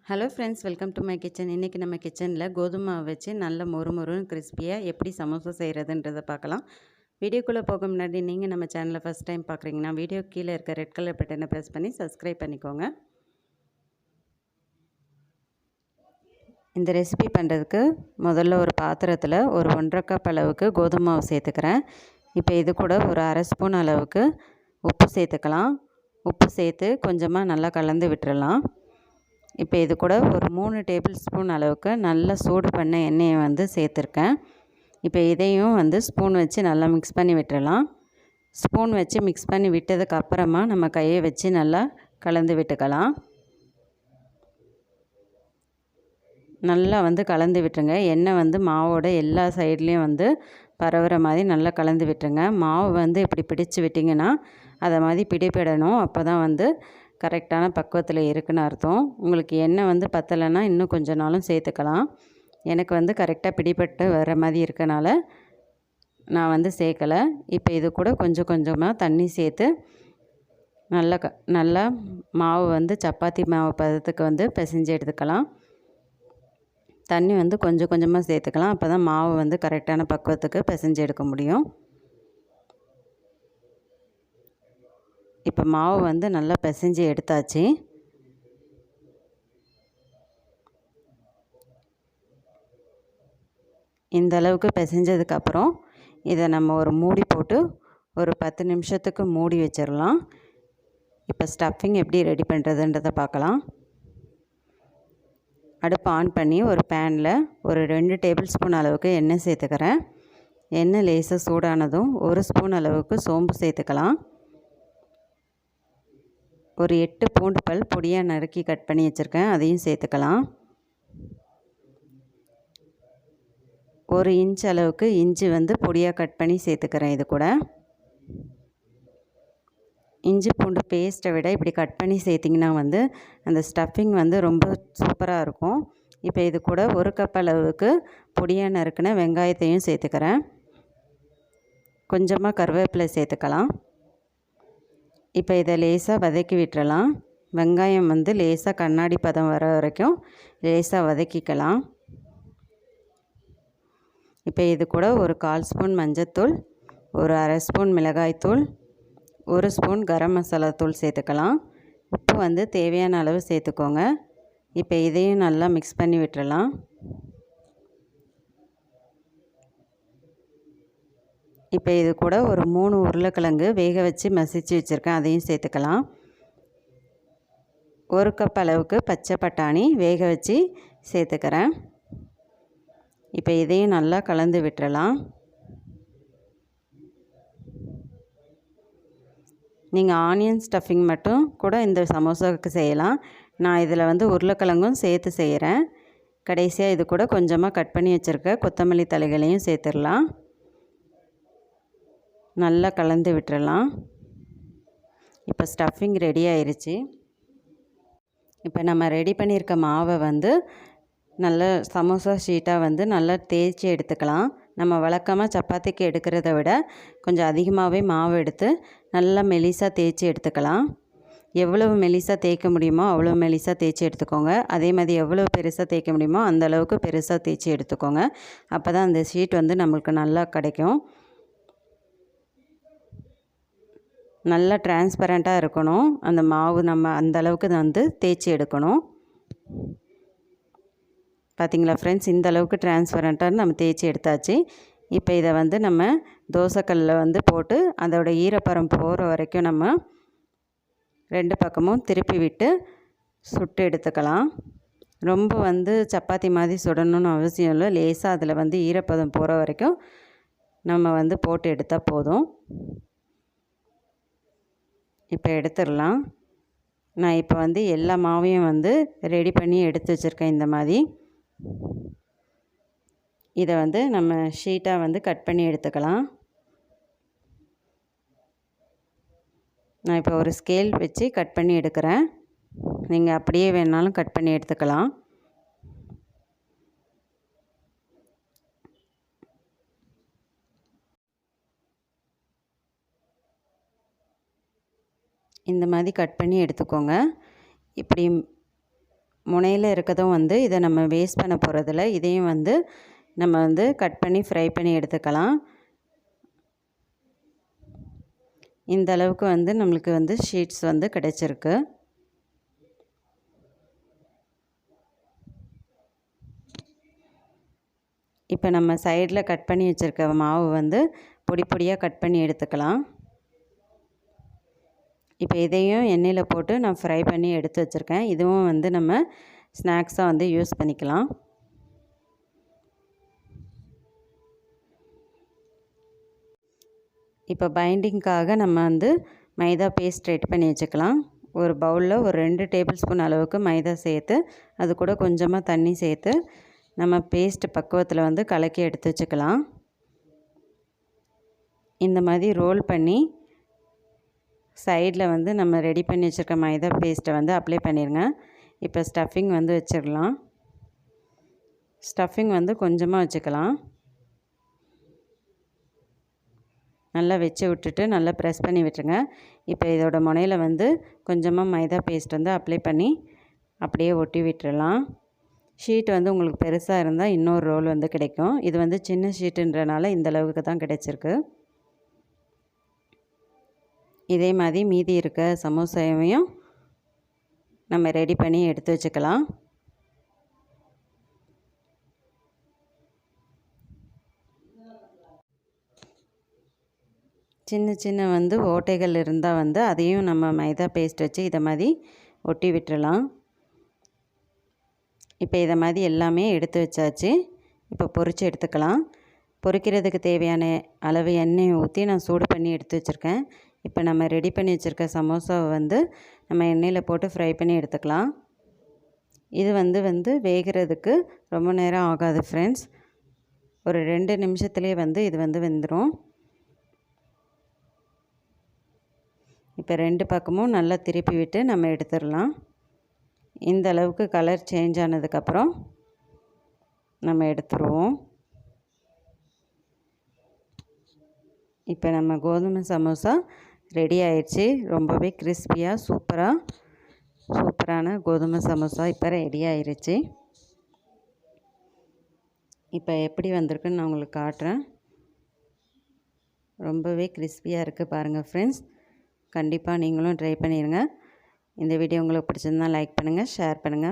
Hello friends, welcome to my kitchen. இன்றைக்கி நம்ம கிச்சனில் கோதுமை மாவு வச்சு நல்ல மொறுமொறுன்னு கிறிஸ்பியாக எப்படி சமோசா செய்கிறதுன்றதை பார்க்கலாம். வீடியோக்குள்ளே போக முன்னாடி நீங்கள் நம்ம சேனலை ஃபஸ்ட் டைம் பார்க்குறீங்கன்னா வீடியோ கீழே இருக்க ரெட் கலர் பட்டனை ப்ரெஸ் பண்ணி சப்ஸ்கிரைப் பண்ணிக்கோங்க. இந்த ரெசிபி பண்ணுறதுக்கு முதல்ல ஒரு பாத்திரத்தில் ஒரு 1.5 கப் அளவுக்கு கோதுமை மாவு சேர்த்துக்கிறேன். இப்போ இது கூட ஒரு அரை ஸ்பூன் அளவுக்கு உப்பு சேர்த்துக்கலாம். உப்பு சேர்த்து கொஞ்சமாக நல்லா கலந்து விட்டுறலாம். இப்போ இது கூட ஒரு 3 டேபிள் ஸ்பூன் அளவுக்கு நல்லா சூடு பண்ண எண்ணெயை வந்து சேர்த்துருக்கேன். இப்போ இதையும் வந்து ஸ்பூன் வச்சு நல்லா மிக்ஸ் பண்ணி விட்டுறலாம். ஸ்பூன் வச்சு மிக்ஸ் பண்ணி விட்டதுக்கு அப்புறமா நம்ம கையை வச்சு நல்லா கலந்து விட்டுக்கலாம். நல்லா வந்து கலந்து விட்டுருங்க. எண்ணெய் வந்து மாவோட எல்லா சைட்லேயும் வந்து பரவுற மாதிரி நல்லா கலந்து விட்டுருங்க. மாவு வந்து இப்படி பிடிச்சு விட்டிங்கன்னா அதை மாதிரி பிடிப்பிடணும். அப்போ தான் வந்து கரெக்டான பக்குவத்தில் இருக்குன்னு அர்த்தம். உங்களுக்கு எண்ணெய் வந்து பத்தலைன்னா இன்னும் கொஞ்சம் நாளும் சேர்த்துக்கலாம். எனக்கு வந்து கரெக்டாக பிடிபட்டு வர மாதிரி இருக்கனால நான் வந்து சேர்க்கலை. இப்போ இது கூட கொஞ்சம் கொஞ்சமாக தண்ணி சேர்த்து நல்லா மாவு வந்து சப்பாத்தி மாவு பதத்துக்கு வந்து பிசைஞ்சு எடுத்துக்கலாம். தண்ணி வந்து கொஞ்சம் கொஞ்சமாக சேர்த்துக்கலாம். அப்போ தான் மாவு வந்து கரெக்டான பக்குவத்துக்கு பிசைஞ்சு எடுக்க முடியும். இப்போ மாவு வந்து நல்லா பிசைஞ்சு எடுத்தாச்சு. இந்த அளவுக்கு பிசைஞ்சதுக்கப்புறம் இதை நம்ம ஒரு மூடி போட்டு ஒரு 10 நிமிஷத்துக்கு மூடி வச்சிடலாம். இப்போ ஸ்டஃபிங் எப்படி ரெடி பண்ணுறதுன்றதை பார்க்கலாம். அடுப்பு ஆன் பண்ணி ஒரு பேனில் ஒரு 2 டேபிள் ஸ்பூன் அளவுக்கு எண்ணெய் சேர்த்துக்கிறேன். எண்ணெய் லேசாக சூடானதும் 1 ஸ்பூன் அளவுக்கு சோம்பு சேர்த்துக்கலாம். ஒரு 8 பூண்டு பல் பொடியாக நறுக்கி கட் பண்ணி வச்சுருக்கேன், அதையும் சேர்த்துக்கலாம். 1 இன்ச் அளவுக்கு இஞ்சி வந்து பொடியாக கட் பண்ணி சேர்த்துக்கிறேன். இது கூட இஞ்சி பூண்டு பேஸ்ட்டை விட இப்படி கட் பண்ணி சேர்த்திங்கன்னா வந்து அந்த ஸ்டஃபிங் வந்து ரொம்ப சூப்பராக இருக்கும். இப்போ இது கூட 1 கப் அளவுக்கு பொடியாக நறுக்கின வெங்காயத்தையும் சேர்த்துக்கிறேன். கொஞ்சமாக கருவேப்பிலை சேர்த்துக்கலாம். இப்போ இதை லேசாக வதக்கி விட்டுறலாம். வெங்காயம் வந்து லேசாக கண்ணாடி பதம் வர வரைக்கும் லேசாக வதக்கிக்கலாம். இப்போ இது கூட ஒரு 1/4 ஸ்பூன் மஞ்சள்தூள், ஒரு அரை ஸ்பூன் மிளகாய்த்தூள், 1 ஸ்பூன் கரம் மசாலா தூள் சேர்த்துக்கலாம். உப்பு வந்து தேவையான அளவு சேர்த்துக்கோங்க. இப்போ இதையும் நல்லா மிக்ஸ் பண்ணி விட்டுறலாம். இப்போ இது கூட ஒரு 3 உருளைக்கிழங்கு வேக வச்சு மசிச்சு வச்சுருக்கேன், அதையும் சேர்த்துக்கலாம். 1 கப் அளவுக்கு பச்சை பட்டாணி வேக வச்சு சேர்த்துக்கிறேன். இப்போ இதையும் நல்லா கலந்து விட்டுறலாம். நீங்கள் ஆனியன் ஸ்டஃபிங் மட்டும் கூட இந்த சமோசாவுக்கு செய்யலாம். நான் இதில் வந்து உருளைக்கிழங்கும் சேர்த்து செய்கிறேன். கடைசியாக இது கூட கொஞ்சமாக கட் பண்ணி வச்சுருக்க கொத்தமல்லி தழைகளையும் சேர்த்துடலாம். நல்லா கலந்து விட்டுறலாம். இப்போ ஸ்டஃபிங் ரெடி ஆயிடுச்சு. இப்போ நம்ம ரெடி பண்ணியிருக்க மாவை வந்து நல்ல சமோசா ஷீட்டாக வந்து நல்லா தேய்ச்சி எடுத்துக்கலாம். நம்ம வழக்கமாக சப்பாத்திக்கு எடுக்கிறத விட கொஞ்சம் அதிகமாகவே மாவு எடுத்து நல்லா மெலிசாக தேய்ச்சி எடுத்துக்கலாம். எவ்வளவு மெலிசாக தேய்க்க முடியுமோ அவ்வளோ மெலிசாக தேய்ச்சி எடுத்துக்கோங்க. அதே மாதிரி எவ்வளோ பெருசாக தேய்க்க முடியுமோ அந்த அளவுக்கு பெருசாக தேய்ச்சி எடுத்துக்கோங்க. அப்போ தான் அந்த ஷீட் வந்து நம்மளுக்கு நல்லா கிடைக்கும். நல்லா டிரான்ஸ்பரண்ட்டாக இருக்கணும் அந்த மாவு. நம்ம அந்த அளவுக்கு வந்து தேய்ச்சி எடுக்கணும். பார்த்திங்களா ஃப்ரெண்ட்ஸ், இந்த அளவுக்கு டிரான்ஸ்பரண்ட்டாக நம்ம தேய்ச்சி எடுத்தாச்சு. இப்போ இதை வந்து நம்ம தோசைக்கல்லில் வந்து போட்டு அதோட ஈரப்பதம் போகிற வரைக்கும் நம்ம 2 பக்கமும் திருப்பி விட்டு சுட்டு எடுத்துக்கலாம். ரொம்ப வந்து சப்பாத்தி மாதிரி சுடணும்னு அவசியம் இல்லை. லேசாக அதில் வந்து ஈரப்பதம் போகிற வரைக்கும் நம்ம வந்து போட்டு எடுத்தால் போதும். இப்போ எடுத்துடலாம். நான் இப்போ வந்து எல்லா மாவையும் வந்து ரெடி பண்ணி எடுத்து வச்சுருக்கேன். இந்த மாதிரி இதை வந்து நம்ம ஷீட்டாக வந்து கட் பண்ணி எடுத்துக்கலாம். நான் இப்போ ஒரு ஸ்கேல் வச்சு கட் பண்ணி எடுக்கிறேன். நீங்கள் அப்படியே வேணாலும் கட் பண்ணி எடுத்துக்கலாம். இந்த மாதிரி கட் பண்ணி எடுத்துக்கோங்க. இப்படி முனையில் இருக்கதும் வந்து இதை நம்ம வேஸ்ட் பண்ண போகிறதில்ல. இதையும் வந்து நம்ம வந்து கட் பண்ணி ஃப்ரை பண்ணி எடுத்துக்கலாம். இந்த அளவுக்கு வந்து நம்மளுக்கு வந்து ஷீட்ஸ் வந்து கிடைச்சிருக்கு. இப்போ நம்ம சைடில் கட் பண்ணி வச்சுருக்க மாவு வந்து பொடி பொடியாக கட் பண்ணி எடுத்துக்கலாம். இப்போ இதையும் எண்ணெயில் போட்டு நான் ஃப்ரை பண்ணி எடுத்து வச்சுருக்கேன். இதுவும் வந்து நம்ம ஸ்நாக்ஸாக வந்து யூஸ் பண்ணிக்கலாம். இப்போ பைண்டிங்க்காக நம்ம வந்து மைதா பேஸ்ட் ரெடி பண்ணி வச்சுக்கலாம். ஒரு பவுலில் ஒரு 2 டேபிள் ஸ்பூன் அளவுக்கு மைதா சேர்த்து அது கூட கொஞ்சமாக தண்ணி சேர்த்து நம்ம பேஸ்ட் பக்குவத்தில் வந்து கலக்கி எடுத்து வச்சுக்கலாம். இந்த மாதிரி ரோல் பண்ணி சைடில் வந்து நம்ம ரெடி பண்ணி வச்சுருக்க மைதா பேஸ்ட்டை வந்து அப்ளை பண்ணிடுங்க. இப்போ ஸ்டஃபிங் வந்து வச்சிடலாம். ஸ்டஃபிங் வந்து கொஞ்சமாக வச்சுக்கலாம். நல்லா வச்சு விட்டுட்டு நல்லா ப்ரெஸ் பண்ணி விட்டுருங்க. இப்போ இதோட முனையில் வந்து கொஞ்சமாக மைதா பேஸ்ட் வந்து அப்ளை பண்ணி அப்படியே ஒட்டி விட்டுறலாம். ஷீட் வந்து உங்களுக்கு பெருசாக இருந்தால் இன்னொரு ரோல் வந்து கிடைக்கும். இது வந்து சின்ன ஷீட்டுன்றனால இந்த அளவுக்கு தான் கிடைச்சிருக்கு. இதே மாதிரி மீதி இருக்க சமோசாவையும் நம்ம ரெடி பண்ணி எடுத்து வச்சுக்கலாம். சின்ன சின்ன வந்து ஓட்டைகள் இருந்தால் வந்து அதையும் நம்ம மைதா பேஸ்ட் வச்சு இதை மாதிரி ஒட்டி விட்டுறலாம். இப்போ இதை மாதிரி எல்லாமே எடுத்து வச்சாச்சு. இப்போ பொரித்து எடுத்துக்கலாம். பொரிக்கிறதுக்கு தேவையான அளவு எண்ணெய் ஊற்றி நான் சூடு பண்ணி எடுத்து வச்சுருக்கேன். இப்போ நம்ம ரெடி பண்ணி வச்சுருக்க சமோசாவை வந்து நம்ம எண்ணெயில் போட்டு ஃப்ரை பண்ணி எடுத்துக்கலாம். இது வந்து வேகிறதுக்கு ரொம்ப நேரம் ஆகாது ஃப்ரெண்ட்ஸ். ஒரு 2 நிமிஷத்துலேயே வந்து இது வந்து வெந்துடும். இப்போ 2 பக்கமும் நல்லா திருப்பி விட்டு நம்ம எடுத்துடலாம். இந்த அளவுக்கு கலர் சேஞ்ச் ஆனதுக்கப்புறம் நம்ம எடுத்துருவோம். இப்போ நம்ம கோதுமை சமோசா ரெடி ஆயிடுச்சு. ரொம்பவே கிறிஸ்பியாக சூப்பரான கோதுமை சமோசா இப்போ ரெடி ஆயிடுச்சு. இப்போ எப்படி வந்திருக்குன்னு நான் உங்களுக்கு காட்டுறேன். ரொம்பவே கிறிஸ்பியாக இருக்குது பாருங்கள் ஃப்ரெண்ட்ஸ். கண்டிப்பாக நீங்களும் ட்ரை பண்ணிடுங்க. இந்த வீடியோ உங்களுக்கு பிடிச்சிருந்தால் லைக் பண்ணுங்கள், ஷேர் பண்ணுங்கள்.